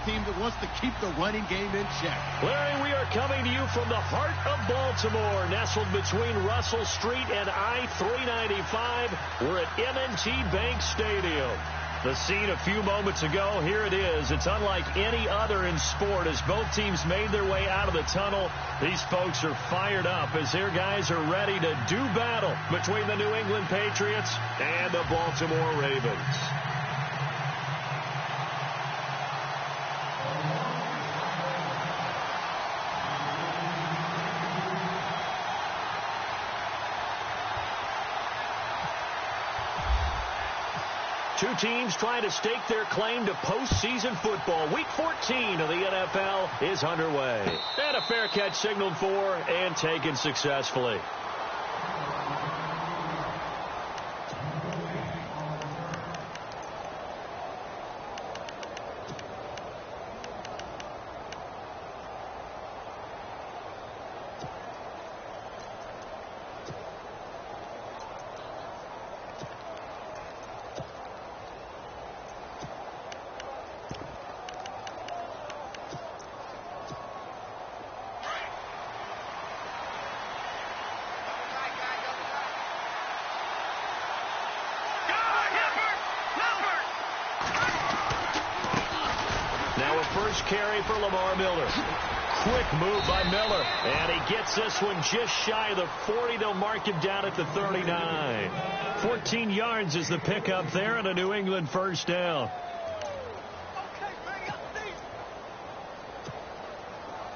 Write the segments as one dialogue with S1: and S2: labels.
S1: team that wants to keep the running game in check.
S2: Larry, we are coming to you from the heart of Baltimore, nestled between Russell Street and I-395. We're at M&T Bank Stadium. The scene a few moments ago, here it is. It's unlike any other in sport as both teams made their way out of the tunnel. These folks are fired up as their guys are ready to do battle between the New England Patriots and the Baltimore Ravens. Two teams trying to stake their claim to postseason football. Week 14 of the NFL is underway. And a fair catch signaled for and taken successfully. First carry for Lamar Miller. Quick move by Miller. And he gets this one just shy of the 40. They'll mark him down at the 39. 14 yards is the pickup there and a New England first down.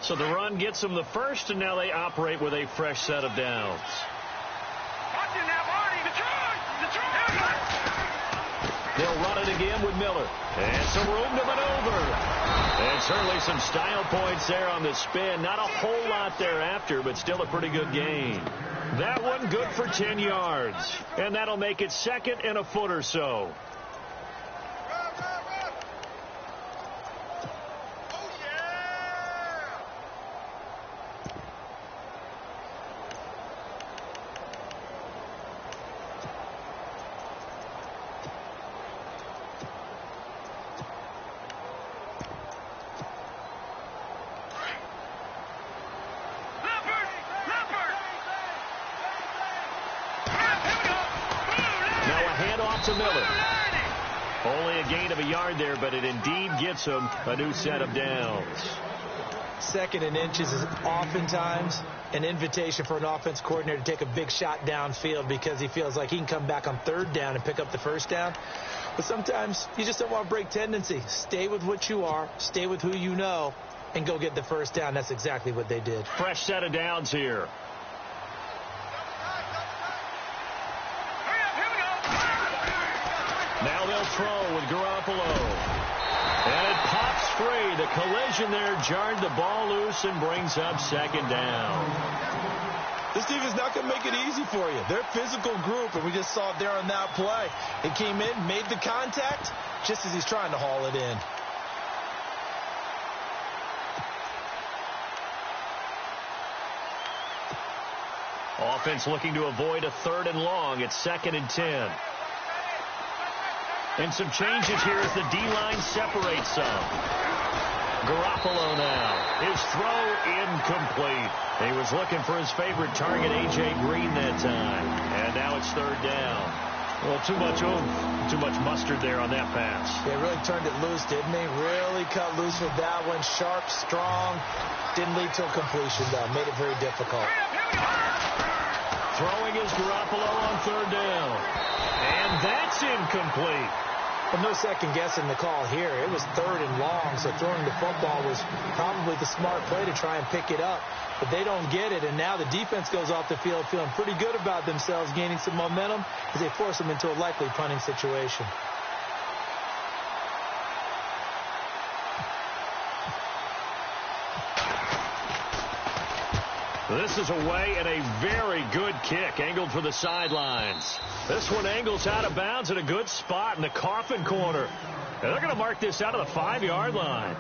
S2: So the run gets them the first, and now they operate with a fresh set of downs. They'll run it again with Miller. And some room to maneuver. And certainly some style points there on the spin. Not a whole lot thereafter, but still a pretty good gain. That one good for 10 yards. And that'll make it second and a foot or so. To Miller. Only a gain of a yard there, but it indeed gets him a new set of downs.
S3: Second and inches is oftentimes an invitation for an offense coordinator to take a big shot downfield because he feels like he can come back on third down and pick up the first down. But sometimes you just don't want to break tendency. Stay with what you are, stay with who you know, and go get the first down. That's exactly what they did.
S2: Fresh set of downs here. Now they'll throw with Garoppolo. And it pops free. The collision there jarred the ball loose and brings up second down.
S4: This defense not going to make it easy for you. They're a physical group, and we just saw it there on that play. He came in, made the contact, just as he's trying to haul it in.
S2: Offense looking to avoid a third and long. It's second and 10. And some changes here as the D-line separates some. Garoppolo now. His throw incomplete. He was looking for his favorite target, A.J. Green, that time. And now it's third down. Well, too much oomph, too much mustard there on that pass.
S3: They really turned it loose, didn't they? Really cut loose with that one. Sharp, strong. Didn't lead to a completion, though. Made it very difficult.
S2: Throwing is Garoppolo on third down. And that's incomplete.
S3: Well, no second guessing the call here. It was third and long, so throwing the football was probably the smart play to try and pick it up. But they don't get it, and now the defense goes off the field feeling pretty good about themselves, gaining some momentum as they force them into a likely punting situation.
S2: This is away and a very good kick angled for the sidelines. This one angles out of bounds at a good spot in the coffin corner. And they're going to mark this out of the 5-yard line.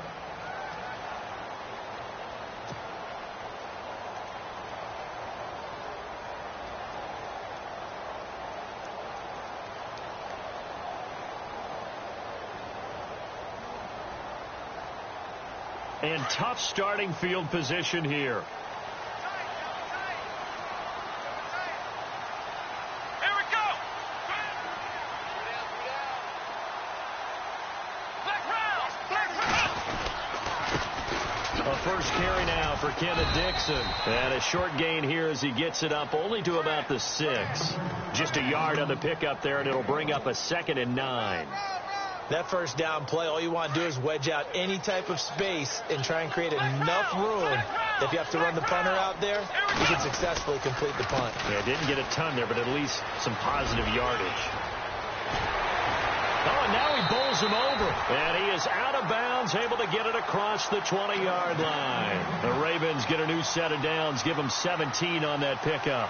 S2: and tough starting field position here. First carry now for Kenneth Dixon. And a short gain here as he gets it up only to about the 6. Just a yard on the pickup there, and it'll bring up a 2nd and 9.
S3: That first down play, all you want to do is wedge out any type of space and try and create enough room that if you have to run the punter out there, you can successfully complete the punt.
S2: Yeah, didn't get a ton there, but at least some positive yardage. Oh, and now he bowls him over. And he is out of bounds, able to get it across the 20-yard line. The Ravens get a new set of downs, give them 17 on that pickup.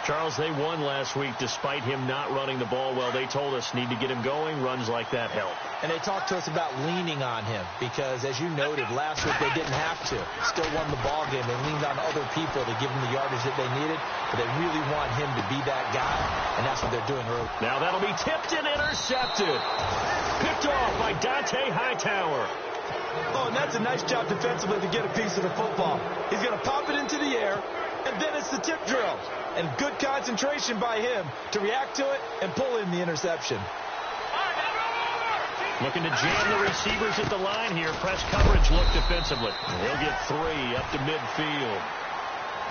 S2: Charles, they won last week despite him not running the ball well. They told us need to get him going. Runs like that help.
S3: And they talked to us about leaning on him because, as you noted, last week they didn't have to. Still won the ball game. They leaned on other people to give them the yardage that they needed, but they really want him to be that guy, and that's what they're doing early.
S2: Now that'll be tipped and intercepted. Picked off by Dante Hightower.
S4: Oh, and that's a nice job defensively to get a piece of the football. He's going to pop it into the air, and then it's the tip drill. And good concentration by him to react to it and pull in the interception.
S2: Looking to jam the receivers at the line here. Press coverage look defensively. He'll get 3 up to midfield.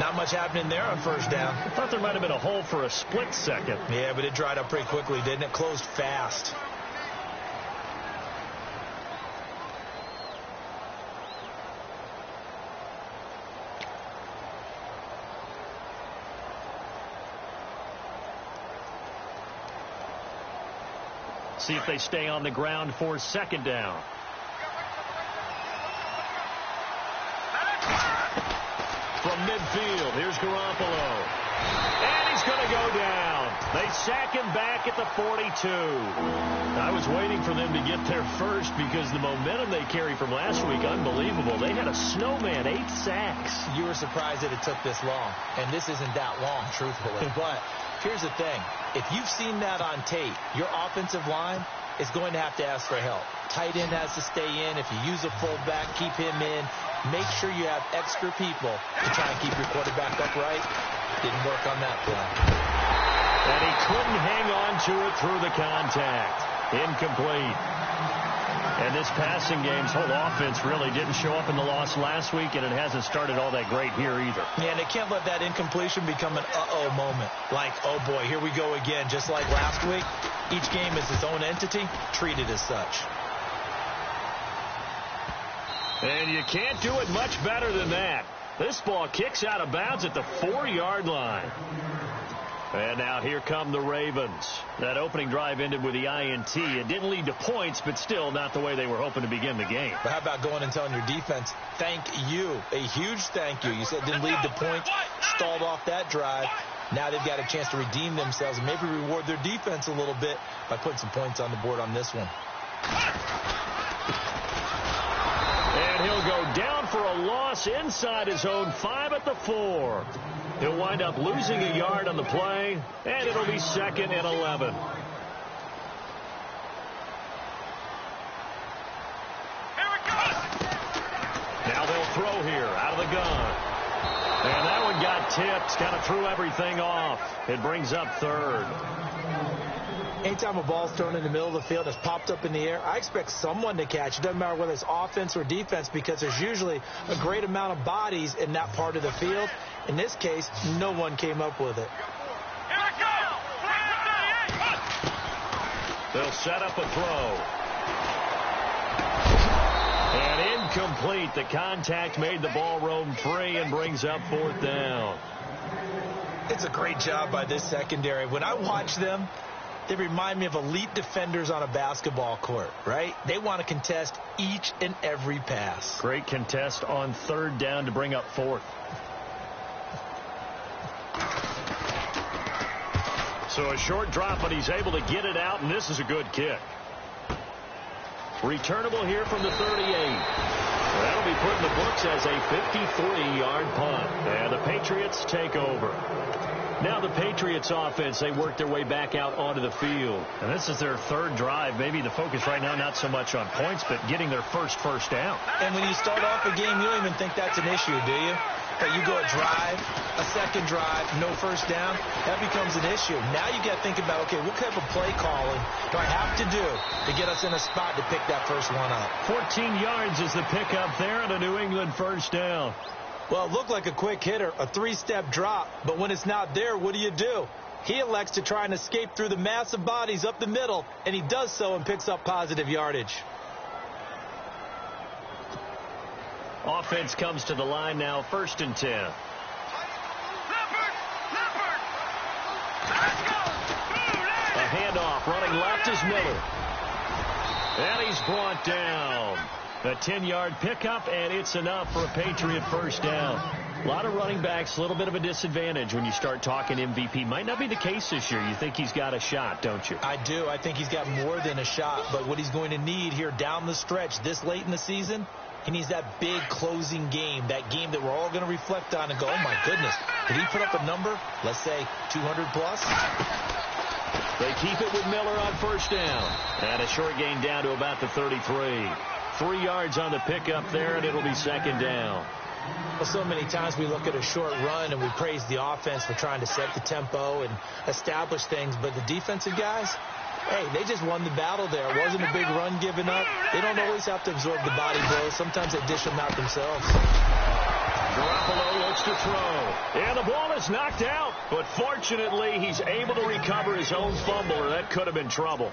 S3: Not much happening there on first down.
S2: I thought there might have been a hole for a split second.
S3: Yeah, but it dried up pretty quickly, didn't it? Closed fast.
S2: See if they stay on the ground for 2nd down. From midfield, here's Garoppolo. And he's going to go down. They sack him back at the 42. I was waiting for them to get there first because the momentum they carry from last week, unbelievable. They had a snowman, 8 sacks.
S3: You were surprised that it took this long, and this isn't that long, truthfully. But here's the thing. If you've seen that on tape, your offensive line is going to have to ask for help. Tight end has to stay in. If you use a fullback, keep him in. Make sure you have extra people to try and keep your quarterback upright. Didn't work on that play.
S2: And he couldn't hang on to it through the contact. Incomplete. And this passing game's whole offense really didn't show up in the loss last week, and it hasn't started all that great here either.
S3: Yeah, and they can't let that incompletion become an uh-oh moment. Like, oh boy, here we go again. Just like last week, each game is its own entity, treated as such.
S2: And you can't do it much better than that. This ball kicks out of bounds at the 4-yard line. And now here come the Ravens. That opening drive ended with the INT. It didn't lead to points, but still not the way they were hoping to begin the game.
S3: But how about going and telling your defense, thank you, a huge thank you. You said it didn't lead to points, stalled off that drive. Now they've got a chance to redeem themselves and maybe reward their defense a little bit by putting some points on the board on this one.
S2: And he'll go down for a loss inside his own 5 at the 4. He'll wind up losing a yard on the play, and it'll be 2nd and 11. Now they'll throw here out of the gun. And that one got tipped, kind of threw everything off. It brings up 3rd.
S3: Anytime a ball's thrown in the middle of the field that's popped up in the air, I expect someone to catch. It doesn't matter whether it's offense or defense because there's usually a great amount of bodies in that part of the field. In this case, no one came up with it.
S2: They'll set up a throw. And incomplete. The contact made the ball roam free and brings up 4th down.
S3: It's a great job by this secondary. When I watch them, they remind me of elite defenders on a basketball court, right? They want to contest each and every pass.
S2: Great contest on 3rd down to bring up 4th. So a short drop, but he's able to get it out, and this is a good kick. Returnable here from the 38. That'll be put in the books looks as a 53-yard punt. And the Patriots take over. Now the Patriots offense, they work their way back out onto the field.
S5: And this is their third drive. Maybe the focus right now not so much on points, but getting their first down.
S3: And when you start off a game, you don't even think that's an issue, do you? But you go a drive, a second drive, no first down, that becomes an issue. Now you got to think about, okay, what type of play calling do I have to do to get us in a spot to pick that first one up?
S2: 14 yards is the pickup there on a New England first down.
S3: Well, it looked like a quick hitter, a three-step drop, but when it's not there, what do? He elects to try and escape through the mass of bodies up the middle, and he does so and picks up positive yardage.
S2: Offense comes to the line now, 1st and 10.
S6: Leopard!
S2: A handoff, running left is Miller. And he's brought down. A 10-yard pickup, and it's enough for a Patriot first down. A lot of running backs, a little bit of a disadvantage when you start talking MVP. Might not be the case this year. You think he's got a shot, don't you?
S3: I do. I think he's got more than a shot, but what he's going to need here down the stretch this late in the season, he needs that big closing game, that game that we're all going to reflect on and go, oh, my goodness, did he put up a number, let's say 200 plus?
S2: They keep it with Miller on first down. And a short gain down to about the 33. 3 yards on the pickup there, and it'll be second down.
S3: Well, so many times we look at a short run and we praise the offense for trying to set the tempo and establish things, but the defensive guys, hey, they just won the battle there. It wasn't a big run given up. They don't always have to absorb the body blows. Sometimes they dish them out themselves.
S2: Garoppolo looks to throw. And the ball is knocked out. But fortunately, he's able to recover his own fumble, or that could have been trouble.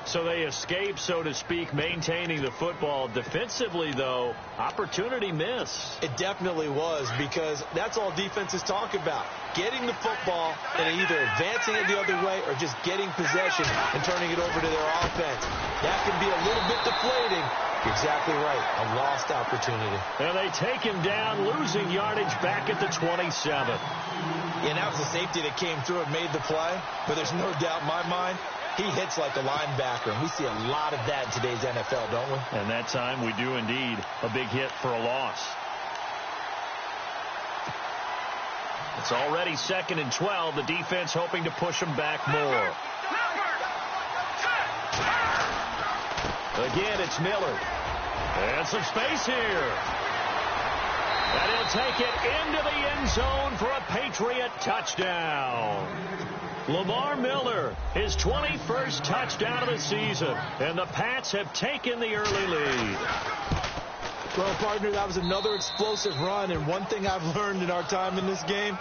S2: So they escape, so to speak, maintaining the football. Defensively, though, opportunity miss.
S3: It definitely was, because that's all defenses talk about. Getting the football and either advancing it the other way or just getting possession and turning it over to their offense. That can be a little bit deflating. You're exactly right. A lost opportunity.
S2: And they take him down, losing yardage back at the 27.
S3: And that was the safety that came through and made the play. But there's no doubt in my mind, he hits like a linebacker, and we see a lot of that in today's NFL, don't we?
S5: And that time we do indeed. A big hit for a loss.
S2: It's already 2nd and 12. The defense hoping to push him back more. Again, it's Miller. And some space here. And he'll take it into the end zone for a Patriot touchdown. Lamar Miller, his 21st touchdown of the season. And the Pats have taken the early lead.
S3: Well, partner, that was another explosive run. And one thing I've learned in our time in this game,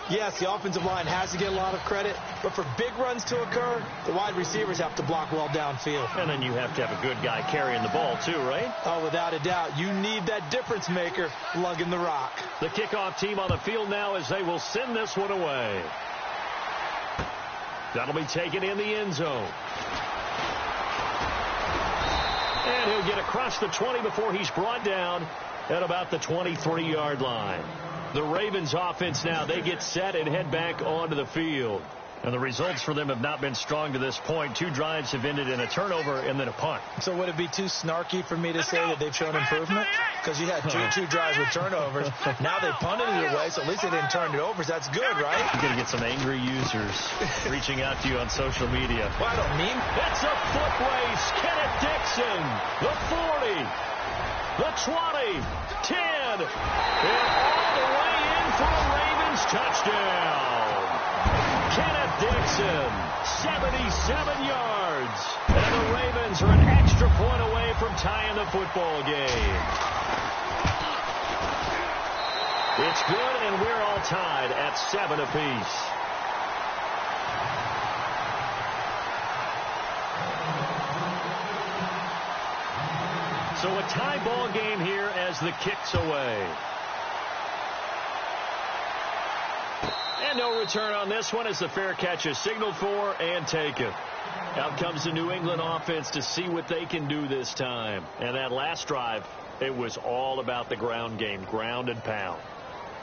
S3: yes, the offensive line has to get a lot of credit, but for big runs to occur, the wide receivers have to block well downfield.
S2: And then you have to have a good guy carrying the ball, too, right?
S3: Oh, without a doubt. You need that difference maker lugging the rock.
S2: The kickoff team on the field now as they will send this one away. That'll be taken in the end zone. And he'll get across the 20 before he's brought down at about the 23-yard line. The Ravens offense now, they get set and head back onto the field. And the results for them have not been strong to this point. 2 drives have ended in a turnover and then a punt.
S3: So would it be too snarky for me to say that they've shown improvement? Because you had two drives with turnovers. Now they punted it away, so at least they didn't turn it over. So that's good, right?
S5: You're going to get some angry users reaching out to you on social media.
S3: Well, I don't mean.
S2: It's a foot race. Kenneth Dixon, the 40, the 20, 10, and all the way in for a Ravens touchdown. Kenneth Dixon, 77 yards. And the Ravens are an extra point away from tying the football game. It's good, and we're all tied at 7 apiece. So a tie ball game here as the kick's away. And no return on this one as the fair catch is signaled for and taken. Out comes the New England offense to see what they can do this time. And that last drive, it was all about the ground game, ground and pound.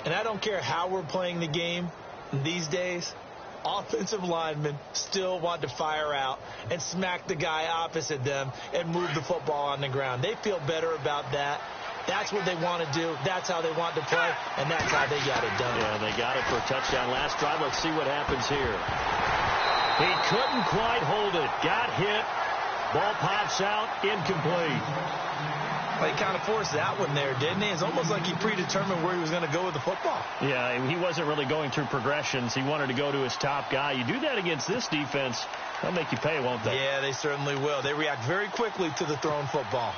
S3: And I don't care how we're playing the game these days, offensive linemen still want to fire out and smack the guy opposite them and move the football on the ground. They feel better about that That's what they want to do. That's how they want to play, and that's how they got it done.
S2: Yeah, they got it for a touchdown last drive. Let's see what happens here. He couldn't quite hold it. Got hit. Ball pops out. Incomplete.
S3: Well, he kind of forced that one there, didn't he? It's almost like he predetermined where he was going to go with the football.
S2: Yeah, he wasn't really going through progressions. He wanted to go to his top guy. You do that against this defense, they'll make you pay, won't they?
S3: Yeah, they certainly will. They react very quickly to the thrown football.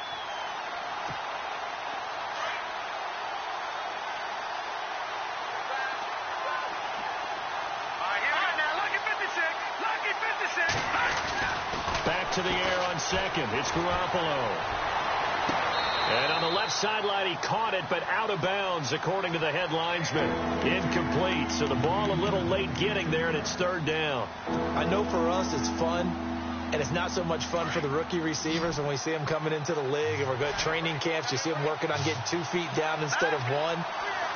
S2: Back to the air on second. It's Garoppolo. And on the left sideline, he caught it, but out of bounds, according to the head linesman. Incomplete. So the ball a little late getting there, and it's third down.
S3: I know for us it's fun, and it's not so much fun for the rookie receivers when we see them coming into the league, and we're going to training camps. You see them working on getting 2 feet down instead of 1.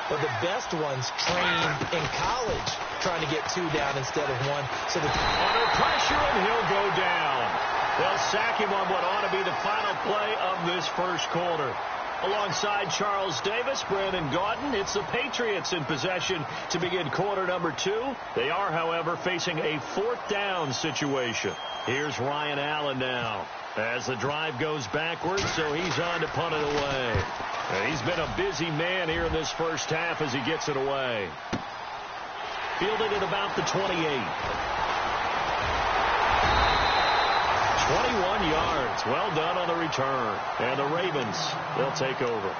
S3: But the best ones train in college trying to get 2 down instead of 1. So
S2: under pressure, and he'll go down. They'll sack him on what ought to be the final play of this first quarter. Alongside Charles Davis, Brandon Gaudin, it's the Patriots in possession to begin quarter number 2. They are, however, facing a 4th down situation. Here's Ryan Allen now as the drive goes backwards, so he's on to punt it away. He's been a busy man here in this first half as he gets it away. Fielded at about the 28. 21 yards. Well done on the return. And the Ravens, they'll take over.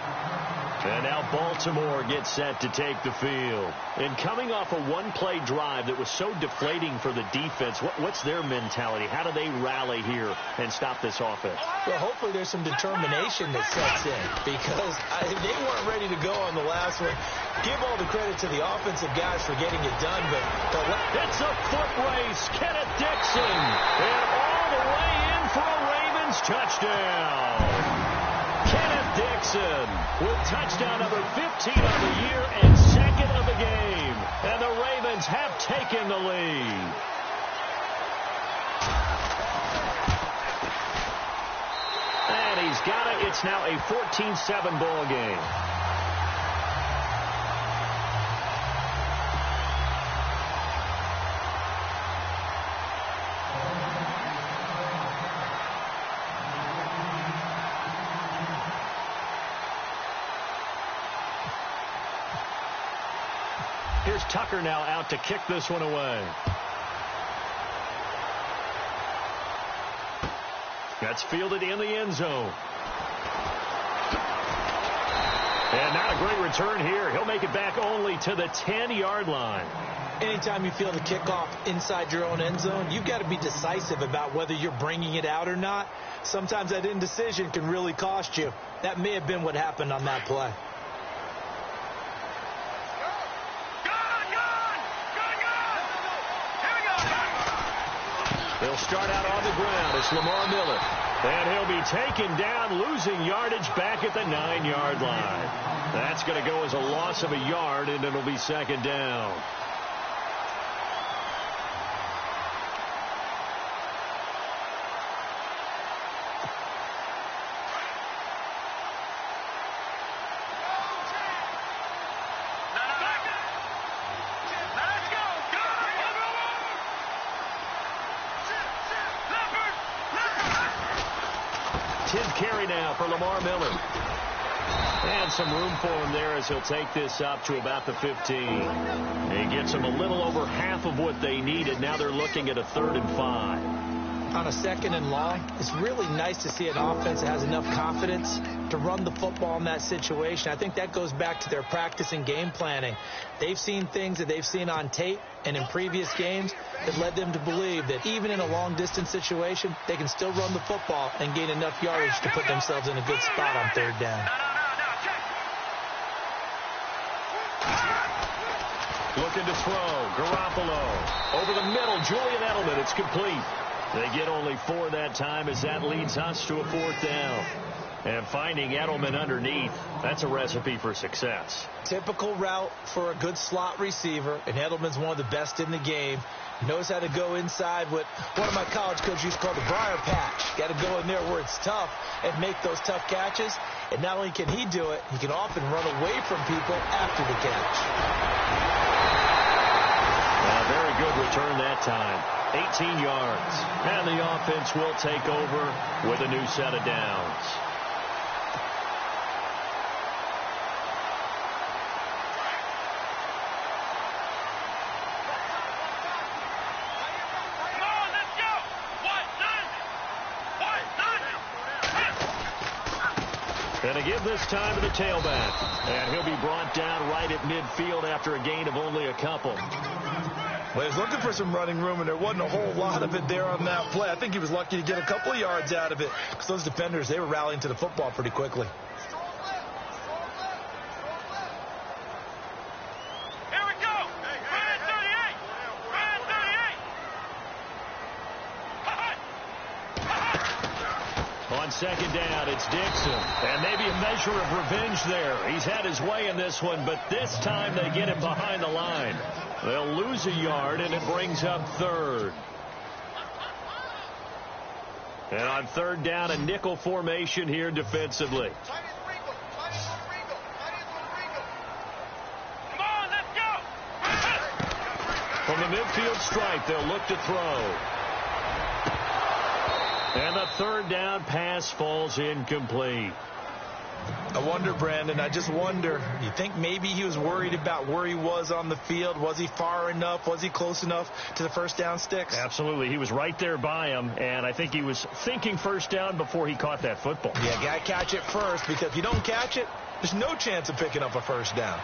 S2: And now Baltimore gets set to take the field. And coming off a one-play drive that was so deflating for the defense, what's their mentality? How do they rally here and stop this offense?
S3: Well, hopefully there's some determination that sets in, because they weren't ready to go on the last one. Give all the credit to the offensive guys for getting it done, but
S2: it's a foot race. Kenneth Dixon, and all the way in for a Ravens touchdown. Kenneth Dixon with touchdown number 15 of the year and 2nd of the game. And the Ravens have taken the lead. And he's got it. It's now a 14-7 ball game. Here's Tucker now out to kick this one away. That's fielded in the end zone. And not a great return here. He'll make it back only to the 10-yard line.
S3: Anytime you feel the kickoff inside your own end zone, you've got to be decisive about whether you're bringing it out or not. Sometimes that indecision can really cost you. That may have been what happened on that play.
S2: They'll start out on the ground. It's Lamar Miller. And he'll be taken down, losing yardage back at the 9-yard line. That's going to go as a loss of a yard, and it'll be 2nd down. Carry now for Lamar Miller. And some room for him there as he'll take this up to about the 15. He gets them a little over half of what they needed. Now they're looking at a 3rd and 5.
S3: On a 2nd and long, it's really nice to see an offense that has enough confidence to run the football in that situation. I think that goes back to their practice and game planning. They've seen things that they've seen on tape and in previous games that led them to believe that even in a long-distance situation, they can still run the football and gain enough yardage to put themselves in a good spot on 3rd down.
S2: Looking to throw. Garoppolo. Over the middle. Julian Edelman. It's complete. They get only 4 that time as that leads us to a 4th down. And finding Edelman underneath, that's a recipe for success.
S3: Typical route for a good slot receiver, and Edelman's one of the best in the game. Knows how to go inside what one of my college coaches used to call the briar patch. Got to go in there where it's tough and make those tough catches. And not only can he do it, he can often run away from people after the catch.
S2: Very good return that time. 18 yards. And the offense will take over with a new set of downs. And a give this time to the tailback. And he'll be brought down right at midfield after a gain of only a couple.
S4: Well, he was looking for some running room, and there wasn't a whole lot of it there on that play. I think he was lucky to get a couple of yards out of it because those defenders, they were rallying to the football pretty quickly.
S6: Here we go. Run 38. Run 38.
S2: On second down, it's Dixon. And maybe a measure of revenge there. He's had his way in this one, but this time they get him behind the line. They'll lose a yard, and it brings up third. And on third down, a nickel formation here defensively.
S6: Come on, let's go.
S2: From the midfield stripe, they'll look to throw. And the third down pass falls incomplete.
S4: I wonder, Brandon, I just wonder, you think maybe he was worried about where he was on the field? Was he far enough? Was he close enough to the first down sticks?
S2: Absolutely. He was right there by him, and I think he was thinking first down before he caught that football.
S4: Yeah, got to catch it first, because if you don't catch it, there's no chance of picking up a first down.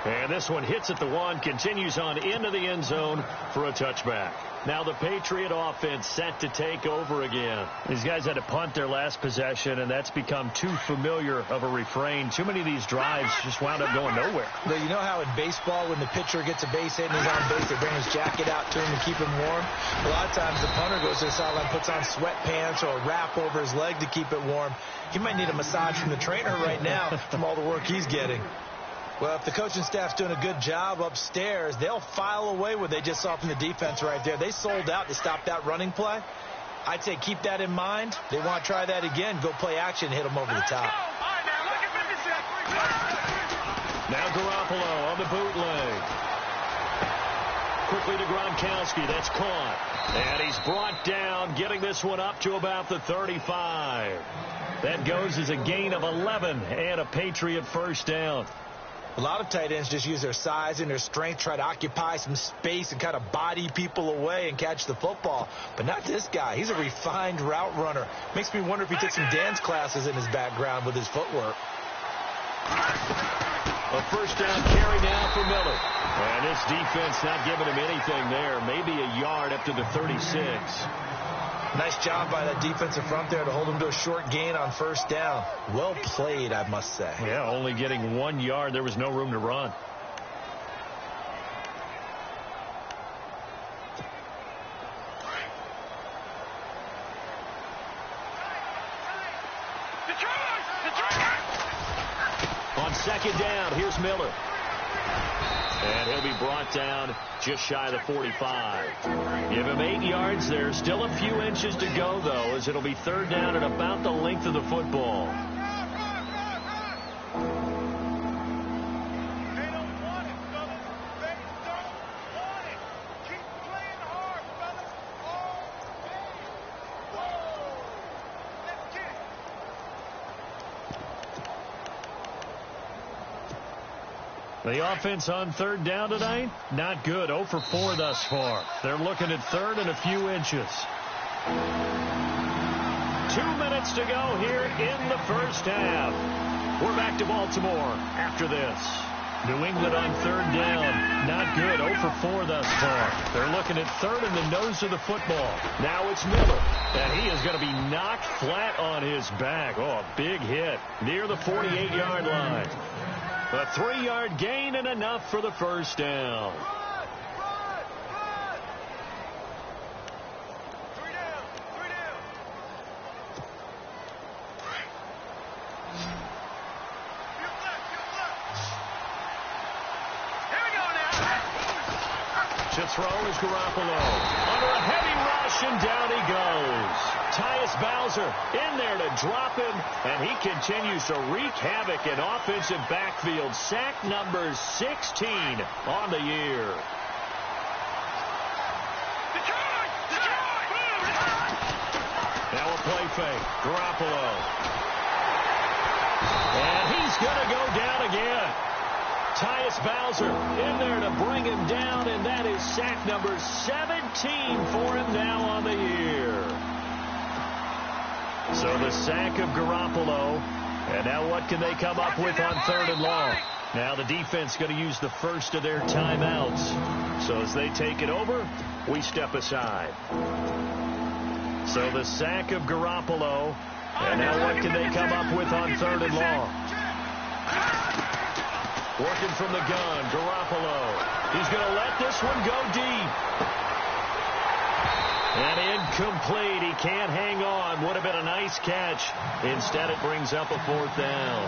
S2: And this one hits at the one, continues on into the end zone for a touchback. Now the Patriot offense set to take over again. These guys had to punt their last possession, and that's become too familiar of a refrain. Too many of these drives just wound up going nowhere.
S3: But you know how in baseball, when the pitcher gets a base hit and he's on base, they bring his jacket out to him to keep him warm? A lot of times the punter goes to the sideline, puts on sweatpants or a wrap over his leg to keep it warm. He might need a massage from the trainer right now from all the work he's getting. Well, if the coaching staff's doing a good job upstairs, they'll file away what they just saw from the defense right there. They sold out to stop that running play. I'd say keep that in mind. They want to try that again. Go play action and hit them over the top.
S2: Now Garoppolo on the bootleg. Quickly to Gronkowski. That's caught. And he's brought down, getting this one up to about the 35. That goes as a gain of 11 and a Patriot first down.
S3: A lot of tight ends just use their size and their strength, try to occupy some space and kind of body people away and catch the football. But not this guy. He's a refined route runner. Makes me wonder if he took some dance classes in his background with his footwork.
S2: A first down carry now for Miller. And this defense not giving him anything there. Maybe a yard up to the 36.
S3: Nice job by that defensive front there to hold him to a short gain on first down. Well played, I must say.
S2: Yeah, only getting 1 yard. There was no room to run. On second down, here's Miller. And he'll be brought down just shy of the 45. Give him 8 yards there. Still a few inches to go, though, as it'll be third down at about the length of the football. The offense on third down tonight, not good. 0 for 4 thus far. They're looking at third and a few inches. 2 minutes to go here in the first half. We're back to Baltimore after this. New England on third down, not good. 0 for 4 thus far. They're looking at third in the nose of the football. Now it's Miller, and he is going to be knocked flat on his back. Oh, a big hit near the 48-yard line. A 3-yard gain and enough for the first down. To throw is Garoppolo. Under a heavy rush, and down he goes. Tyus Bowser in there to drop him, and he continues to wreak havoc in offensive backfield. Sack number 16 on the year. Now a play fake. Garoppolo. And he's going to go down again. Tyus Bowser in there to bring him down, and that is sack number 17 for him now on the year. So the sack of Garoppolo, and now what can they come up with on 3rd and long? Now the defense going to use the first of their timeouts. So as they take it over, we step aside. So the sack of Garoppolo, and now what can they come up with on 3rd and long? Working from the gun, Garoppolo. He's going to let this one go deep. And incomplete. He can't hang on. Would have been a nice catch. Instead, it brings up a 4th down.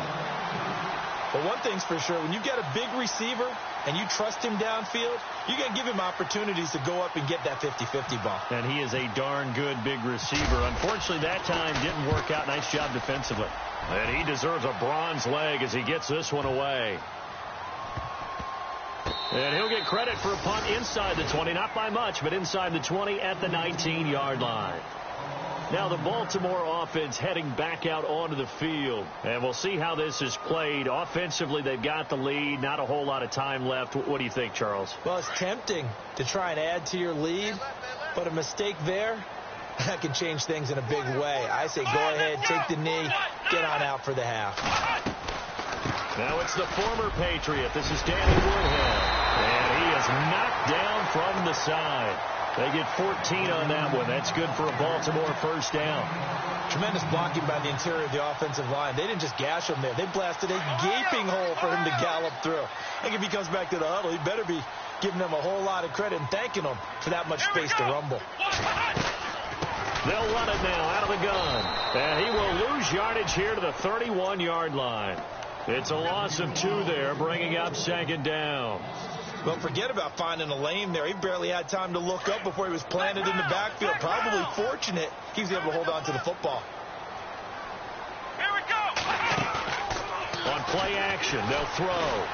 S3: But one thing's for sure, when you've got a big receiver and you trust him downfield, you're going to give him opportunities to go up and get that 50-50 ball.
S2: And he is a darn good big receiver. Unfortunately, that time didn't work out. Nice job defensively. And he deserves a bronze leg as he gets this one away. And he'll get credit for a punt inside the 20, not by much, but inside the 20 at the 19-yard line. Now the Baltimore offense heading back out onto the field. And we'll see how this is played. Offensively, they've got the lead. Not a whole lot of time left. What do you think, Charles?
S3: Well, it's tempting to try and add to your lead, but a mistake there, that can change things in a big way. I say go ahead, take the knee, get on out for the half.
S2: Now it's the former Patriot. This is Danny Woodhead. And he is knocked down from the side. They get 14 on that one. That's good for a Baltimore 1st down.
S3: Tremendous blocking by the interior of the offensive line. They didn't just gash him there. They blasted a gaping hole for him to gallop through. I think if he comes back to the huddle, he better be giving them a whole lot of credit and thanking them for that much space to rumble.
S2: They'll run it now out of the gun. And he will lose yardage here to the 31-yard line. It's a loss of 2 there, bringing up 2nd down.
S3: Well, forget about finding a lane there. He barely had time to look up before he was planted in the backfield. Probably fortunate he was able to hold on to the football.
S6: Here we go.
S2: On play action, they'll throw.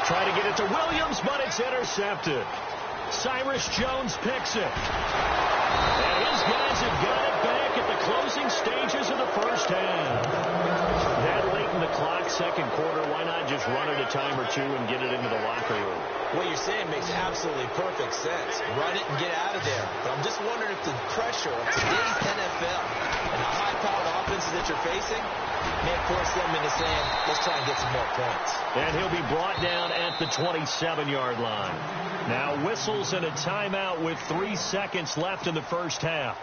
S2: Try to get it to Williams, but it's intercepted. Cyrus Jones picks it. And his guys have got it back at the closing stages of the 1st half. That late in the clock, 2nd quarter, why not just run it a time or 2 and get it into the locker room?
S3: What you're saying makes absolutely perfect sense. Run it and get out of there. But I'm just wondering if the pressure of today's NFL and the high-powered offenses that you're facing may force them into saying, let's try and get some more points.
S2: And he'll be brought down at the 27-yard line. Now whistles and a timeout with 3 seconds left in the 1st half.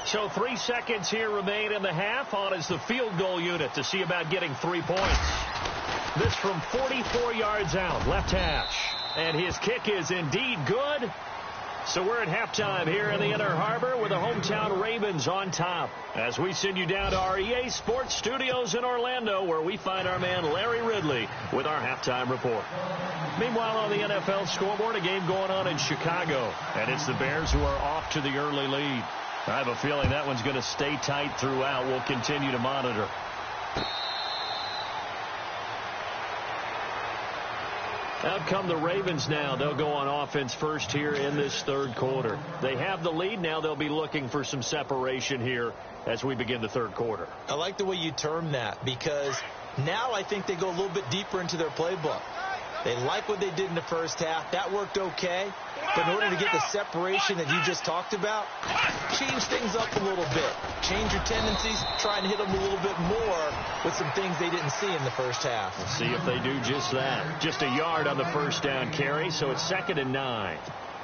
S2: So 3 seconds here remain in the half. On is the field goal unit to see about getting 3 points. This from 44 yards out, left hash. And his kick is indeed good. So we're at halftime here in the Inner Harbor with the hometown Ravens on top. As we send you down to our EA Sports Studios in Orlando, where we find our man Larry Ridley with our halftime report. Meanwhile, on the NFL scoreboard, a game going on in Chicago. And it's the Bears who are off to the early lead. I have a feeling that one's going to stay tight throughout. We'll continue to monitor. Out come the Ravens now. They'll go on offense first here in this 3rd quarter. They have the lead. Now they'll be looking for some separation here as we begin the 3rd quarter.
S3: I like the way you term that, because now I think they go a little bit deeper into their playbook. They like what they did in the 1st half. That worked okay. But in order to get the separation that you just talked about, change things up a little bit. Change your tendencies. Try and hit them a little bit more with some things they didn't see in the 1st half.
S2: We'll see if they do just that. Just a yard on the 1st down carry, so it's 2nd and 9.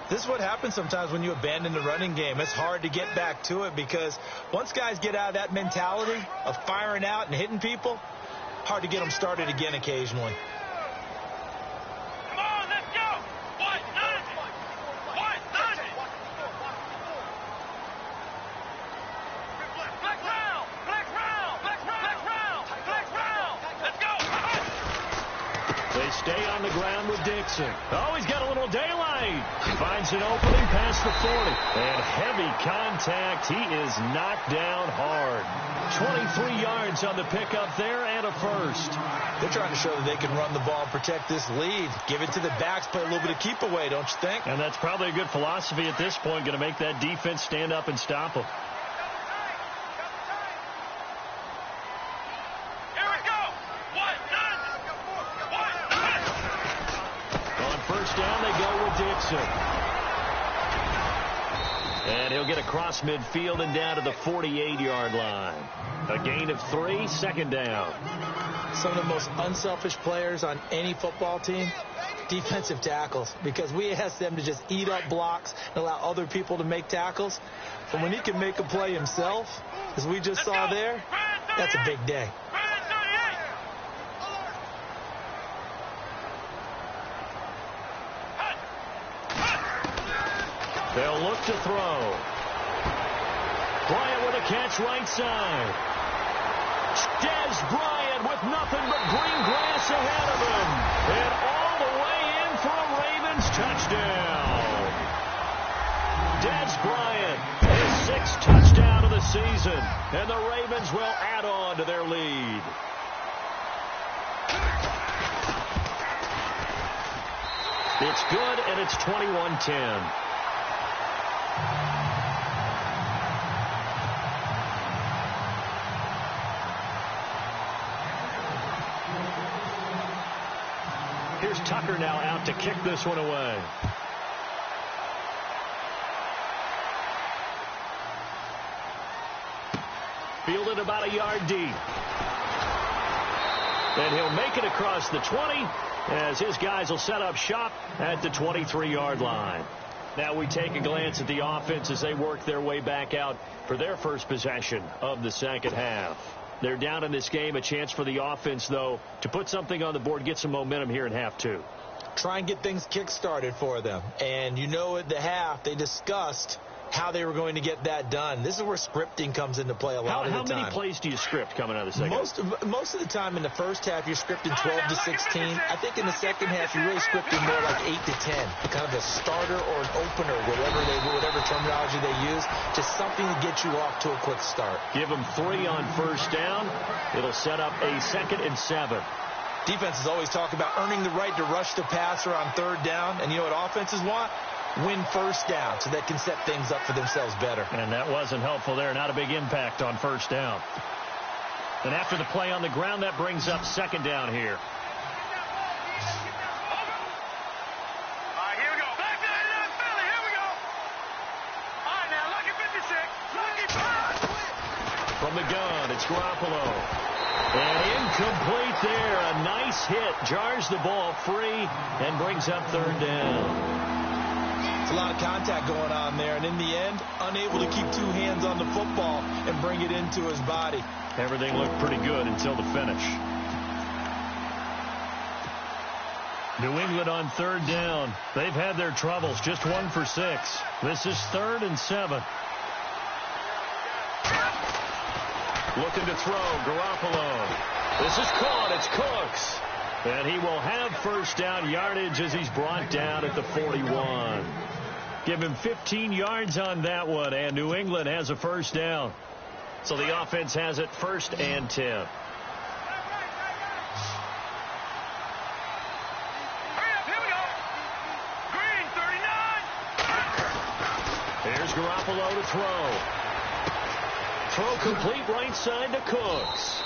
S3: This is what happens sometimes when you abandon the running game. It's hard to get back to it because once guys get out of that mentality of firing out and hitting people, hard to get them started again occasionally.
S2: They stay on the ground with Dixon. Oh, he's got a little daylight. Finds an opening past the 40. And heavy contact. He is knocked down hard. 23 yards on the pickup there and a first.
S3: They're trying to show that they can run the ball and protect this lead. Give it to the backs, play a little bit of keep away, don't you think?
S2: And that's probably a good philosophy at this point. Going to make that defense stand up and stop them. Down they go with Dixon. And he'll get across midfield and down to the 48-yard line. A gain of 3, second down.
S3: Some of the most unselfish players on any football team, defensive tackles, because we ask them to just eat up blocks and allow other people to make tackles. But when he can make a play himself, as we just saw there, that's a big day.
S2: They'll look to throw. Bryant with a catch right side. Dez Bryant with nothing but green grass ahead of him. And all the way in for a Ravens touchdown. Dez Bryant, his 6th touchdown of the season. And the Ravens will add on to their lead. It's good, and it's 21-10. Here's Tucker now out to kick this one away. Fielded about a yard deep. And he'll make it across the 20 as his guys will set up shop at the 23-yard line. Now we take a glance at the offense as they work their way back out for their first possession of the second half. They're down in this game. A chance for the offense, though, to put something on the board, get some momentum here in half 2.
S3: Try and get things kick-started for them. And you know at the half they discussed how they were going to get that done. This is where scripting comes into play a lot of the time.
S2: How many plays do you script coming out of the second half?
S3: Most of the time in the first half, you're scripting 12 to 16. I think in the second half, you're really scripting more like 8 to 10. Kind of a starter or an opener, whatever terminology they use. Just something to get you off to a quick start.
S2: Give them 3 on first down. It'll set up a 2nd and 7.
S3: Defenses always talk about earning the right to rush the passer on third down. And you know what offenses want? Win first down so they can set things up for themselves better.
S2: And that wasn't helpful there. Not a big impact on first down. And after the play on the ground, that brings up second down here.
S6: All right, here we go. Back to the Philly. Here we go. All right, now, lucky 56. Lucky 5.
S2: From the gun, it's Garoppolo. And incomplete there. A nice hit. Jars the ball free and brings up third down.
S3: It's a lot of contact going on there, and in the end, unable to keep 2 hands on the football and bring it into his body.
S2: Everything looked pretty good until the finish. New England on third down. They've had their troubles, just 1 for 6. This is 3rd and 7. Looking to throw, Garoppolo. This is caught, it's Cooks. And he will have first down yardage as he's brought down at the 41. Give him 15 yards on that one, and New England has a first down. So the offense has it 1st and 10.
S6: Hurry up, here we go. Green, 39.
S2: Here's Garoppolo to throw. Throw complete right side to Cooks.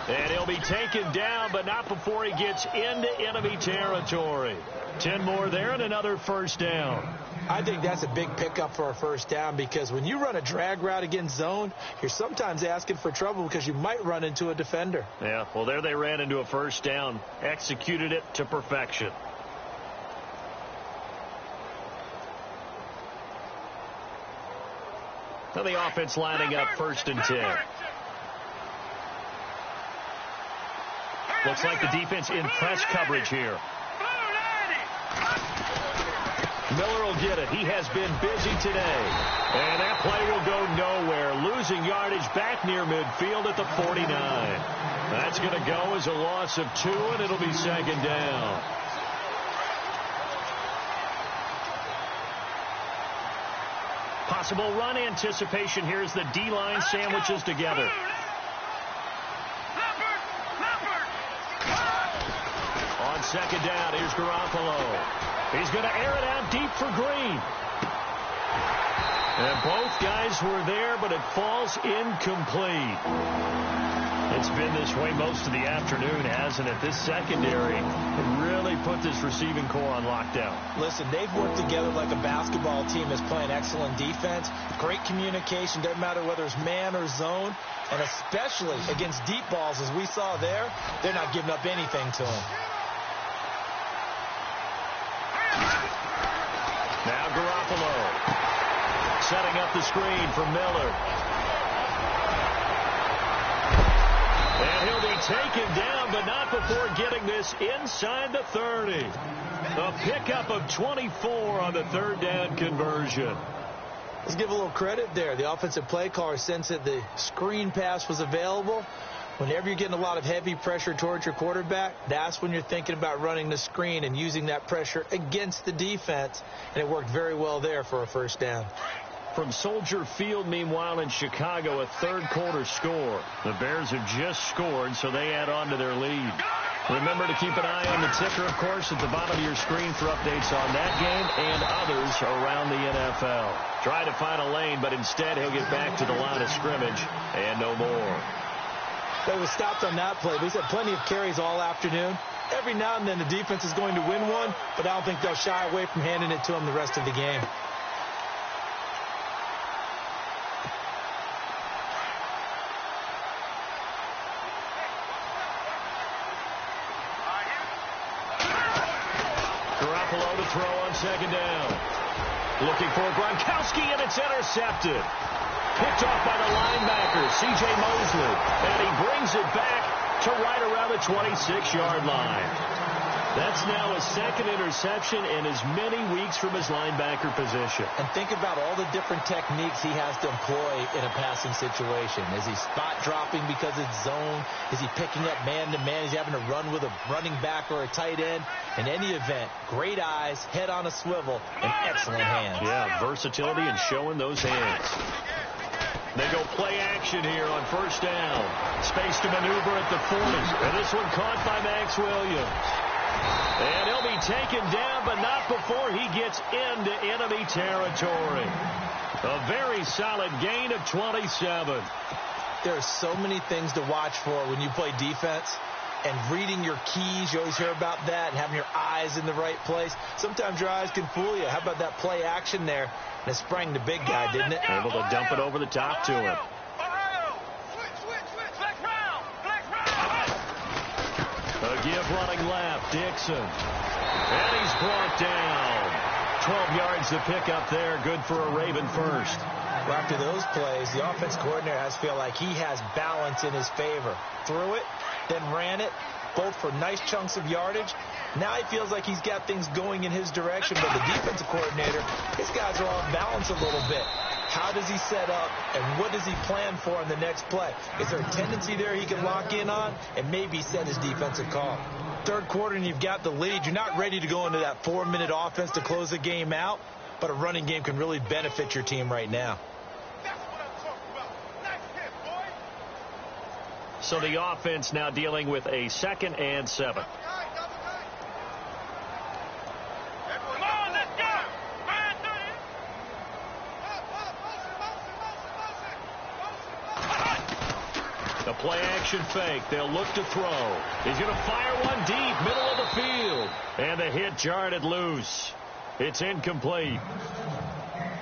S2: And he'll be taken down, but not before he gets into enemy territory. 10 more there and another first down.
S3: I think that's a big pickup for a first down because when you run a drag route against zone, you're sometimes asking for trouble because you might run into a defender.
S2: Yeah, well, there they ran into a first down, executed it to perfection. Now the offense lining up 1st and 10. Looks like the defense in press coverage here. Miller will get it. He has been busy today. And that play will go nowhere. Losing yardage back near near midfield at the 49. That's going to go as a loss of 2, and it'll be second down. Possible run anticipation here as the D-line sandwiches together. On second down, here's Garoppolo. He's going to air it out deep for Green. And both guys were there, but it falls incomplete. It's been this way most of the afternoon, hasn't it? This secondary really put this receiving core on lockdown.
S3: Listen, they've worked together like a basketball team that's playing excellent defense. Great communication, doesn't matter whether it's man or zone. And especially against deep balls, as we saw there, they're not giving up anything to him.
S2: Now Garoppolo setting up the screen for Miller. And he'll be taken down, but not before getting this inside the 30. A pickup of 24 on the third down conversion.
S3: Let's give a little credit there. The offensive play caller sensed that the screen pass was available. Whenever you're getting a lot of heavy pressure towards your quarterback, that's when you're thinking about running the screen and using that pressure against the defense. And it worked very well there for a first down.
S2: From Soldier Field, meanwhile, in Chicago, a third-quarter score. The Bears have just scored, so they add on to their lead. Remember to keep an eye on the ticker, of course, at the bottom of your screen for updates on that game and others around the NFL. Try to find a lane, but instead he'll get back to the line of scrimmage and no more.
S3: They were stopped on that play. He's had plenty of carries all afternoon. Every now and then the defense is going to win one, but I don't think they'll shy away from handing it to him the rest of the game.
S2: Garoppolo to throw on second down. Looking for Gronkowski, and it's intercepted. Picked off by the linebacker, C.J. Mosley. And he brings it back to right around the 26-yard line. That's now a second interception in as many weeks from his linebacker position.
S3: And think about all the different techniques he has to employ in a passing situation. Is he spot dropping because it's zone? Is he picking up man-to-man? Is he having to run with a running back or a tight end? In any event, great eyes, head on a swivel, and excellent hands.
S2: Yeah, versatility and showing those hands. They go play action here on first down. Space to maneuver at the 40. And this one caught by Max Williams. And he'll be taken down, but not before he gets into enemy territory. A very solid gain of 27.
S3: There are so many things to watch for when you play defense. And reading your keys, you always hear about that, and having your eyes in the right place. Sometimes your eyes can fool you. How about that play action there? And it sprang the big guy, didn't it?
S2: Able to dump it over the top to him. A give running left, Dixon. And he's brought down. 12 yards to pick up there. Good for a Raven first.
S3: Well, after those plays, the offense coordinator has to feel like he has balance in his favor. Threw it, then ran it, both for nice chunks of yardage. Now he feels like he's got things going in his direction, but the defensive coordinator, his guys are off balance a little bit. How does he set up, and what does he plan for in the next play? Is there a tendency there he can lock in on and maybe set his defensive call? Third quarter and you've got the lead. You're not ready to go into that 4-minute offense to close the game out, but a running game can really benefit your team right now.
S2: So the offense now dealing with a 2nd and 7. The play action fake. They'll look to throw. He's going to fire one deep, middle of the field. And the hit jarred it loose. It's incomplete.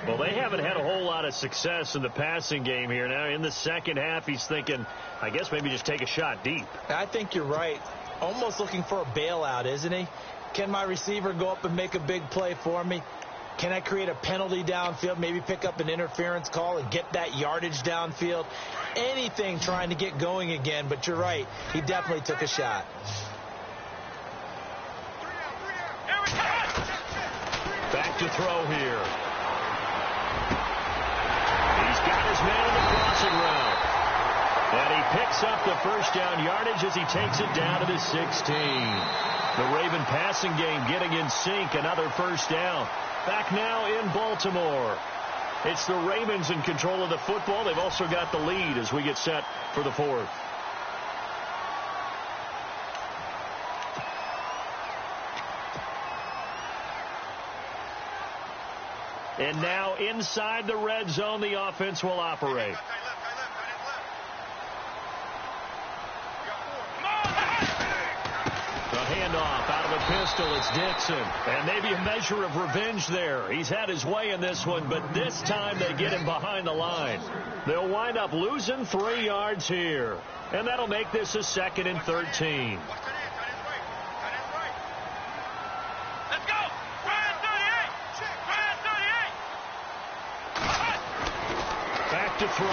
S2: Well, they haven't had a whole lot of success in the passing game here. Now, in the second half, he's thinking, I guess maybe just take a shot deep.
S3: I think you're right. Almost looking for a bailout, isn't he? Can my receiver go up and make a big play for me? Can I create a penalty downfield, maybe pick up an interference call and get that yardage downfield? Anything trying to get going again, but you're right. He definitely took a shot.
S2: Back to throw here. He's got his man in the crossing route. picks up the first down yardage as he takes it down to the 16. The Raven passing game getting in sync. Another first down. Back now in Baltimore. It's the Ravens in control of the football. They've also got the lead as we get set for the fourth. And now inside the red zone, the offense will operate. The handoff out of a pistol. It's Dixon. And maybe a measure of revenge there. He's had his way in this one, but this time they get him behind the line. They'll wind up losing 3 yards here. And that'll make this a 2nd and 13. To throw.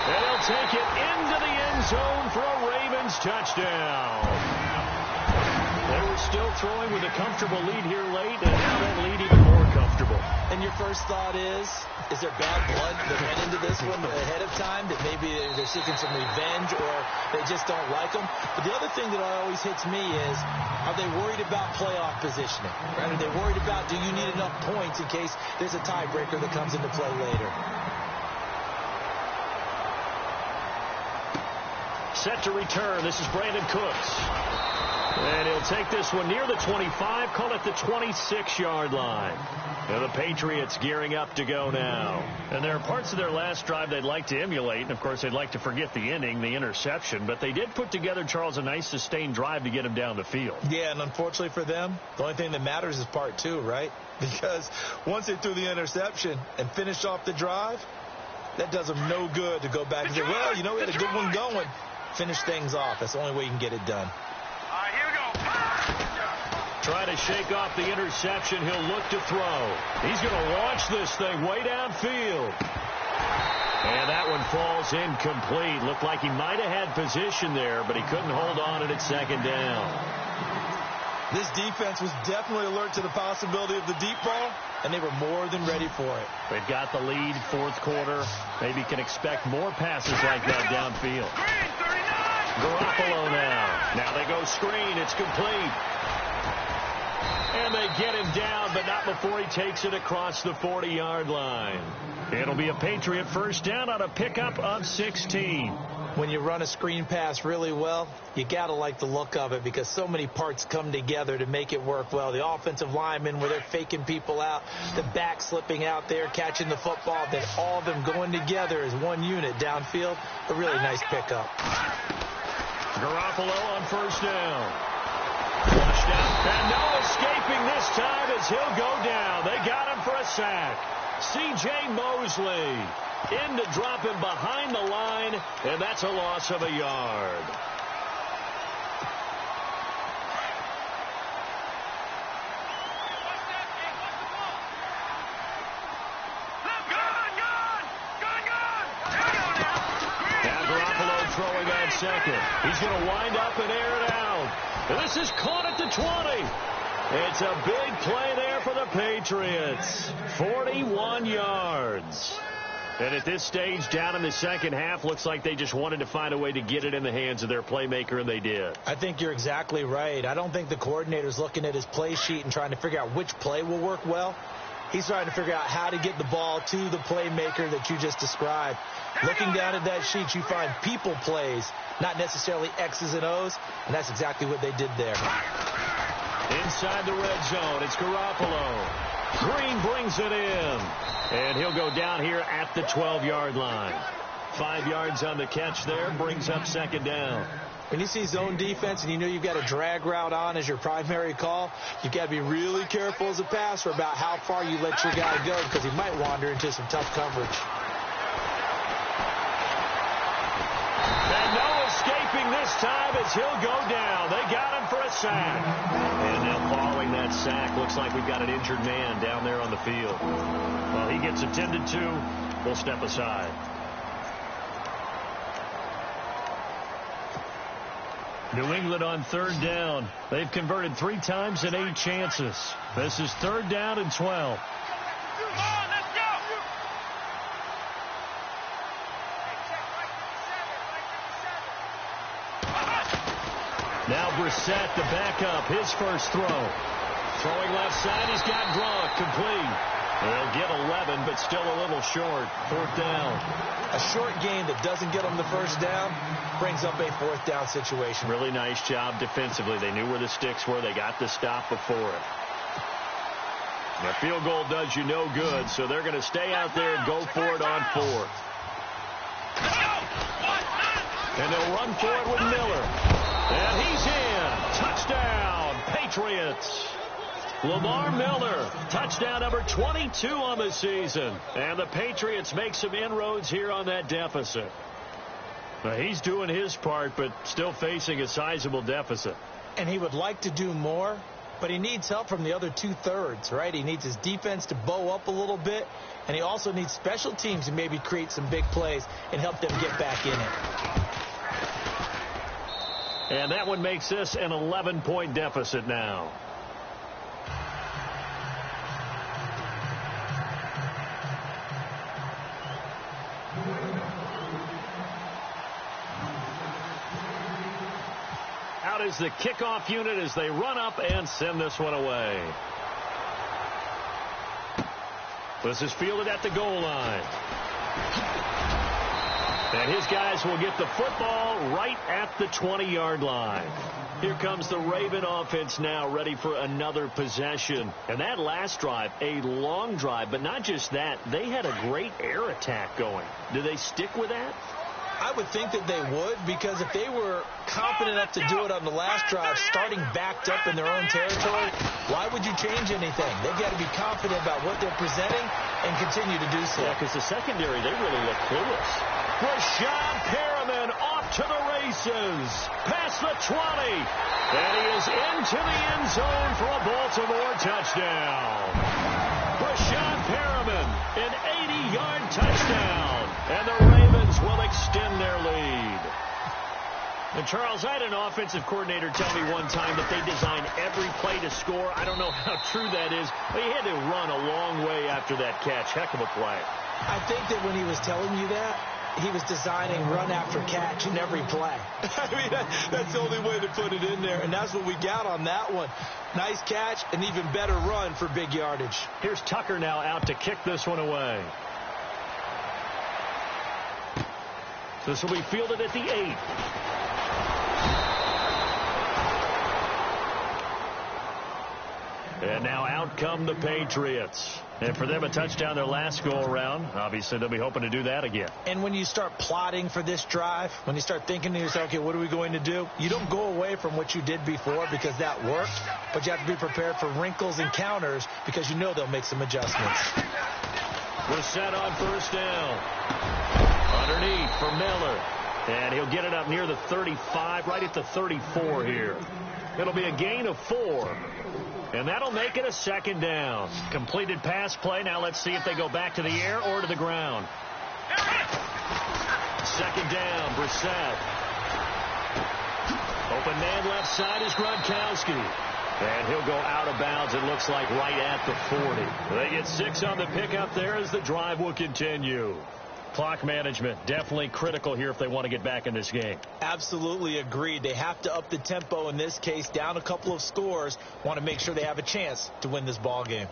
S2: And he'll take it into the end zone for a Ravens touchdown. They were still throwing with a comfortable lead here late, and now that lead even more comfortable.
S3: And your first thought is there bad blood that went into this one ahead of time, that maybe they're seeking some revenge or they just don't like them? But the other thing that always hits me is, are they worried about playoff positioning? Right? Are they worried about, do you need enough points in case there's a tiebreaker that comes into play later?
S2: Set to return. This is Brandon Cooks. And he'll take this one near the 25, call it the 26-yard line. And the Patriots gearing up to go now. And there are parts of their last drive they'd like to emulate. And, of course, they'd like to forget the inning, the interception. But they did put together, Charles, a nice sustained drive to get him down the field.
S3: Yeah, and unfortunately for them, the only thing that matters is part 2, right? Because once they threw the interception and finished off the drive, that does them no good to go back and say, well, you know, we had a good one going. Finish things off. That's the only way you can get it done.
S2: Try to shake off the interception. He'll look to throw. He's going to launch this thing way downfield. And that one falls incomplete. Looked like he might have had position there, but he couldn't hold on at 2nd down.
S3: This defense was definitely alert to the possibility of the deep ball, and they were more than ready for it.
S2: They've got the lead, 4th quarter. Maybe can expect more passes like that downfield. Garoppolo now. Now they go screen. It's complete. And they get him down, but not before he takes it across the 40-yard line. It'll be a Patriot first down on a pickup of 16.
S3: When you run a screen pass really well, you got to like the look of it because so many parts come together to make it work well. The offensive linemen, where they're faking people out, the back slipping out there, catching the football, then all of them going together as one unit downfield. A really nice pickup.
S2: Garoppolo on first down. Flushed out. And no escaping this time as he'll go down. They got him for a sack. C.J. Mosley in to drop him behind the line, and that's a loss of a yard. Now Garoppolo throwing on second. He's going to wind up and air it out. And this is caught at the 20. It's a big play there for the Patriots. 41 yards. And at this stage, down in the second half, looks like they just wanted to find a way to get it in the hands of their playmaker, and they did.
S3: I think you're exactly right. I don't think the coordinator's looking at his play sheet and trying to figure out which play will work well. He's trying to figure out how to get the ball to the playmaker that you just described. Looking down at that sheet, you find people plays, not necessarily X's and O's, and that's exactly what they did there.
S2: Inside the red zone, it's Garoppolo. Green brings it in. And he'll go down here at the 12-yard line. 5 yards on the catch there, brings up second down.
S3: When you see zone defense and you know you've got a drag route on as your primary call, you've got to be really careful as a passer about how far you let your guy go because he might wander into some tough coverage.
S2: And no escaping this time as he'll go down. They got him for a sack. And now following that sack, looks like we've got an injured man down there on the field. Well, he gets attended to. We'll step aside. New England on third down. They've converted 3 times in 8 chances. This is 3rd down and 12. Now Brissett, the backup, his first throw. Throwing left side, he's got Gronk, complete. They'll get 11, but still a little short. Fourth down.
S3: A short game that doesn't get them the first down brings up a fourth down situation.
S2: Really nice job defensively. They knew where the sticks were. They got the stop before it. The field goal does you no good, so they're going to stay out there and go for it on fourth. And they'll run for it with Miller. And he's in. Touchdown, Patriots. Lamar Miller, touchdown number 22 on the season. And the Patriots make some inroads here on that deficit. He's doing his part, but still facing a sizable deficit.
S3: And he would like to do more, but he needs help from the other two-thirds, right? He needs his defense to bow up a little bit, and he also needs special teams to maybe create some big plays and help them get back in it.
S2: And that one makes this an 11-point deficit now. Out is the kickoff unit as they run up and send this one away. This is fielded at the goal line. And his guys will get the football right at the 20-yard line. Here comes the Raven offense now, ready for another possession. And that last drive, a long drive, but not just that. They had a great air attack going. Do they stick with that?
S3: I would think that they would, because if they were confident enough to do it on the last drive, starting backed up in their own territory, why would you change anything? They've got to be confident about what they're presenting and continue to do so.
S2: Yeah, because the secondary, they really look clueless. Rashad Perriman off to the races. Past the 20. And he is into the end zone for a Baltimore touchdown. Rashad Perriman, an 80-yard touchdown. And the Ravens will extend their lead. And Charles, I had an offensive coordinator tell me one time that they design every play to score. I don't know how true that is, but he had to run a long way after that catch. Heck of a play.
S3: I think that when he was telling you that, he was designing run after catch in every play. I mean, that's the only way to put it in there, and that's what we got on that one. Nice catch, and even better run for big yardage.
S2: Here's Tucker now out to kick this one away. This will be fielded at the 8. And now out come the Patriots. And for them, a touchdown their last go-around. Obviously, they'll be hoping to do that again.
S3: And when you start plotting for this drive, when you start thinking to yourself, okay, what are we going to do? You don't go away from what you did before because that worked, but you have to be prepared for wrinkles and counters because you know they'll make some adjustments.
S2: We're set on first down. Underneath for Miller. And he'll get it up near the 35, right at the 34 here. It'll be a gain of 4. And that'll make it a second down. Completed pass play. Now let's see if they go back to the air or to the ground. Second down, Brissett. Open man left side is Gronkowski. And he'll go out of bounds, it looks like, right at the 40. They get 6 on the pickup there as the drive will continue. Clock management, definitely critical here if they want to get back in this game.
S3: Absolutely agreed. They have to up the tempo in this case, down a couple of scores. Want to make sure they have a chance to win this ball game.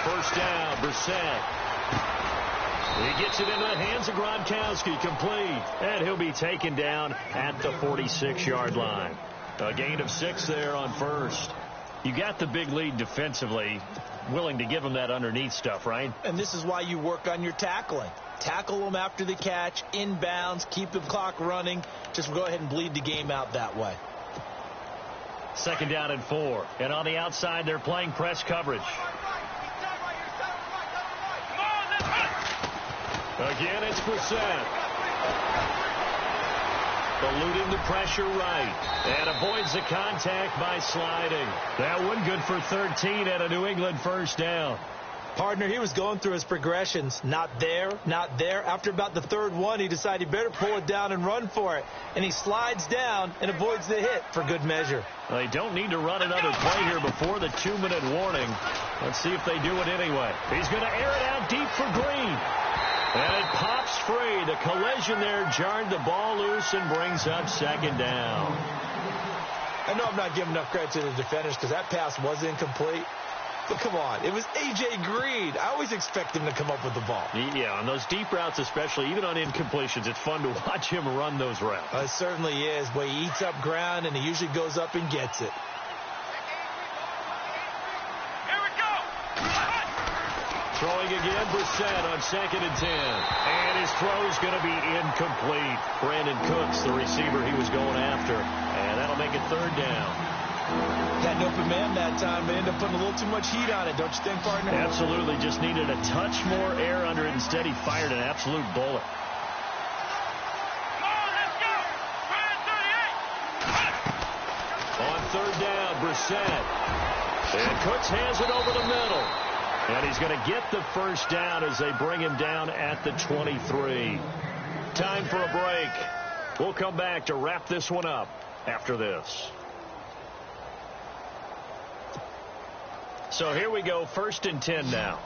S2: First down, Brissett. He gets it into the hands of Gronkowski, complete. And he'll be taken down at the 46-yard line. A gain of 6 there on first. You got the big lead defensively, willing to give them that underneath stuff, right?
S3: And this is why you work on your tackling. Tackle them after the catch, inbounds, keep the clock running. Just go ahead and bleed the game out that way.
S2: Second down and 4. And on the outside, they're playing press coverage. Again, it's Brissett. Eluding the pressure right. And avoids the contact by sliding. That one good for 13 and a New England first down.
S3: Partner, he was going through his progressions. Not there, not there. After about the third one, he decided he better pull it down and run for it. And he slides down and avoids the hit for good measure.
S5: They don't need to run another play here before the 2-minute warning. Let's see if they do it anyway. He's going to air it out deep for Green. And it pops free. The collision there jarred the ball loose and brings up second down.
S3: I know I'm not giving enough credit to the defenders because that pass was incomplete. But come on, it was A.J. Green. I always expect him to come up with the ball.
S5: Yeah, on those deep routes especially, even on incompletions, it's fun to watch him run those routes.
S3: It certainly is. But he eats up ground, and he usually goes up and gets it.
S6: Here we go.
S2: Throwing again, Brissett on 2nd and 10. And his throw's going to be incomplete. Brandon Cooks, the receiver he was going after. And that'll make it 3rd down.
S3: Got an open man that time, but ended up putting a little too much heat on it, don't you think, partner?
S2: Absolutely. Just needed a touch more air under it. Instead, he fired an absolute bullet.
S6: Come on, let's go. 38.
S2: On 3rd down, Brissett. And Cooks has it over the middle. And he's going to get the first down as they bring him down at the 23. Time for a break. We'll come back to wrap this one up after this. So here we go, 1st and 10 now.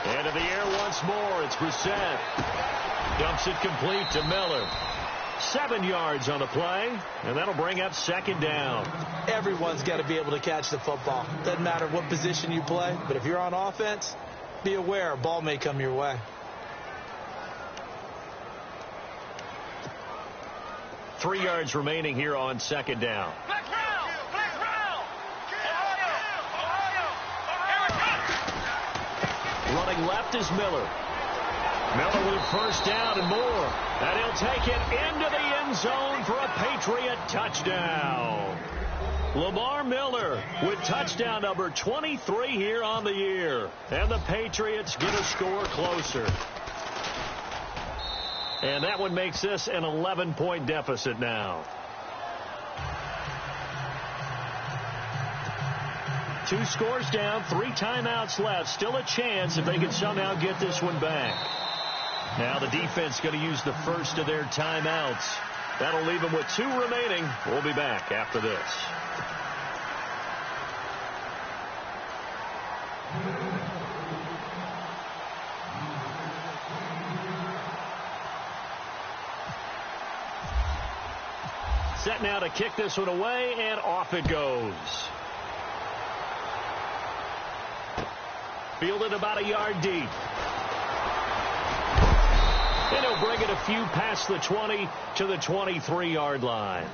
S2: Into the air once more. It's Brissett. Dumps it complete to Miller. 7 yards on the play, and that'll bring up 2nd down.
S3: Everyone's got to be able to catch the football. Doesn't matter what position you play, but if you're on offense, be aware a ball may come your way.
S2: 3 yards remaining here on 2nd down.
S6: Black round. Black round. Ohio. Here we go.
S2: Running left is Miller. Miller with 1st down and more. And he'll take it into the end zone for a Patriot touchdown. Lamar Miller with touchdown number 23 here on the year. And the Patriots get a score closer. And that one makes this an 11-point deficit now. 2 scores down, 3 timeouts left. Still a chance if they can somehow get this one back. Now the defense going to use the first of their timeouts. That'll leave them with 2 remaining. We'll be back after this. Set now to kick this one away, and off it goes. Fielded about a yard deep. And he'll bring it a few past the 20 to the 23-yard line.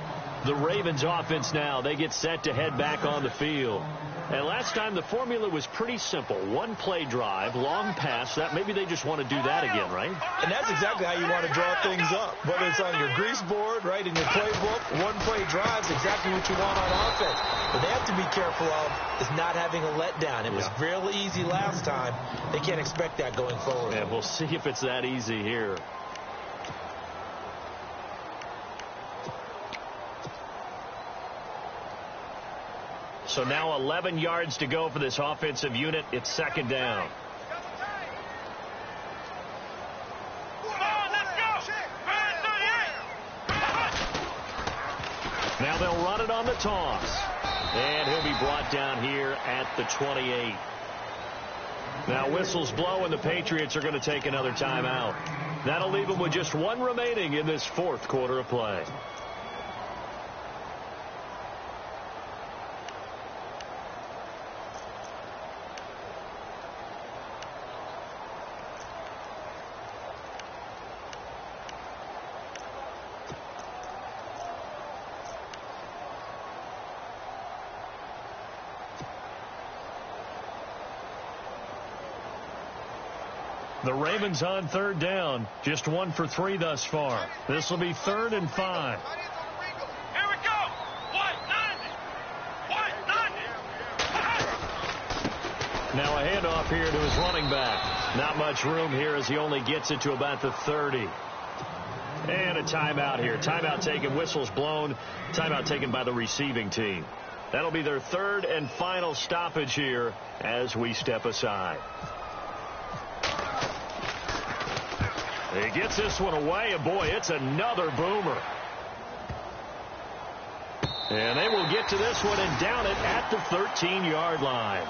S2: The Ravens offense now, they get set to head back on the field. And last time the formula was pretty simple. 1 play drive, long pass. That maybe they just want to do that again, right?
S3: And that's exactly how you want to draw things up. Whether it's on your grease board, right, in your playbook, 1 play drive is exactly what you want on offense. What they have to be careful of is not having a letdown. It was real easy last time. They can't expect that going forward.
S2: Yeah, we'll see if it's that easy here. So now 11 yards to go for this offensive unit. It's 2nd down. Now they'll run it on the toss. And he'll be brought down here at the 28. Now whistles blow, and the Patriots are going to take another timeout. That'll leave them with just 1 remaining in this 4th quarter of play. The Ravens on 3rd down. Just 1 for 3 thus far. This will be 3rd and 5.
S6: Here we go. White 90.
S2: Now a handoff here to his running back. Not much room here as he only gets it to about the 30. And a timeout here. Timeout taken, whistles blown. Timeout taken by the receiving team. That'll be their third and final stoppage here as we step aside. He gets this one away, and boy, it's another boomer. And they will get to this one and down it at the 13-yard line.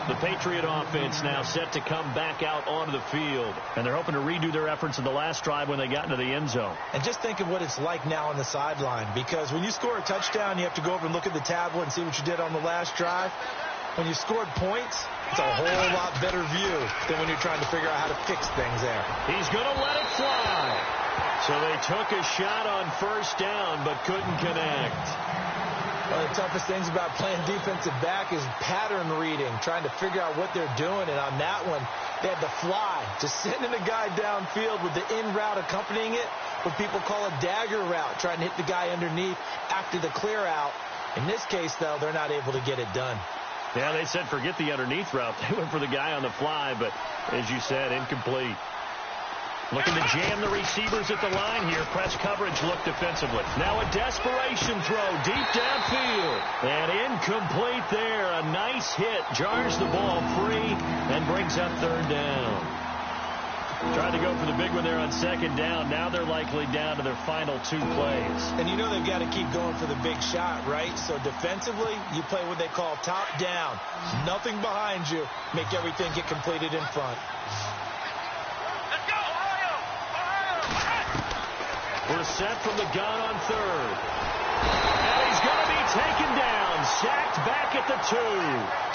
S2: The Patriot offense now set to come back out onto the field. And they're hoping to redo their efforts in the last drive when they got into the end zone.
S3: And just think of what it's like now on the sideline. Because when you score a touchdown, you have to go over and look at the tablet and see what you did on the last drive. When you scored points, it's a whole lot better view than when you're trying to figure out how to fix things there.
S2: He's going to let it fly. So they took a shot on first down but couldn't connect.
S3: One of the toughest things about playing defensive back is pattern reading, trying to figure out what they're doing. And on that one, they had to fly, just sending a guy downfield with the in route accompanying it, what people call a dagger route, trying to hit the guy underneath after the clear out. In this case, though, they're not able to get it done.
S2: Yeah, they said forget the underneath route. They went for the guy on the fly, but as you said, incomplete. Looking to jam the receivers at the line here. Press coverage look defensively. Now a desperation throw deep downfield. And incomplete there. A nice hit. Jars the ball free and brings up third down. Tried to go for the big one there on second down. Now they're likely down to their final two plays.
S3: And you know they've got to keep going for the big shot, right? So defensively, you play what they call top down. Nothing behind you. Make everything get completed in front.
S2: We're set from the gun on third. And he's going to be taken down. Sacked back at the 2.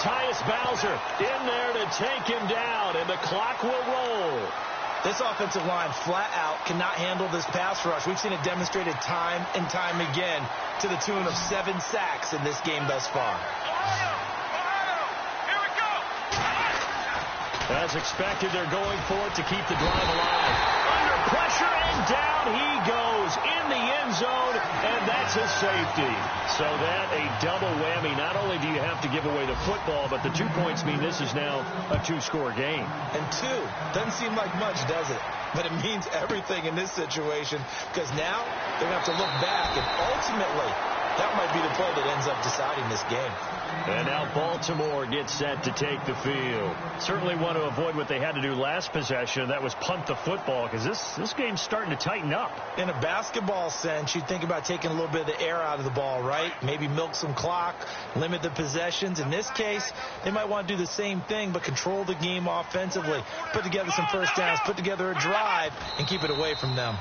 S2: Tyus Bowser in there to take him down, and the clock will roll.
S3: This offensive line flat out cannot handle this pass rush. We've seen it demonstrated time and time again to the tune of 7 sacks in this game thus far.
S2: As expected, they're going for it to keep the drive alive. Under pressure, and down he goes in the end zone, and that's a safety. So that a double whammy. Not only do you have to give away the football, but the 2 points mean this is now a 2-score game.
S3: And 2 doesn't seem like much, does it? But it means everything in this situation, because now they're going to have to look back, and ultimately that might be the play that ends up deciding this game.
S2: And now Baltimore gets set to take the field. Certainly want to avoid what they had to do last possession. That was punt the football, because this game's starting to tighten up.
S3: In a basketball sense, you'd think about taking a little bit of the air out of the ball, right? Maybe milk some clock, limit the possessions. In this case, they might want to do the same thing, but control the game offensively. Put together some first downs, put together a drive, and keep it away from them.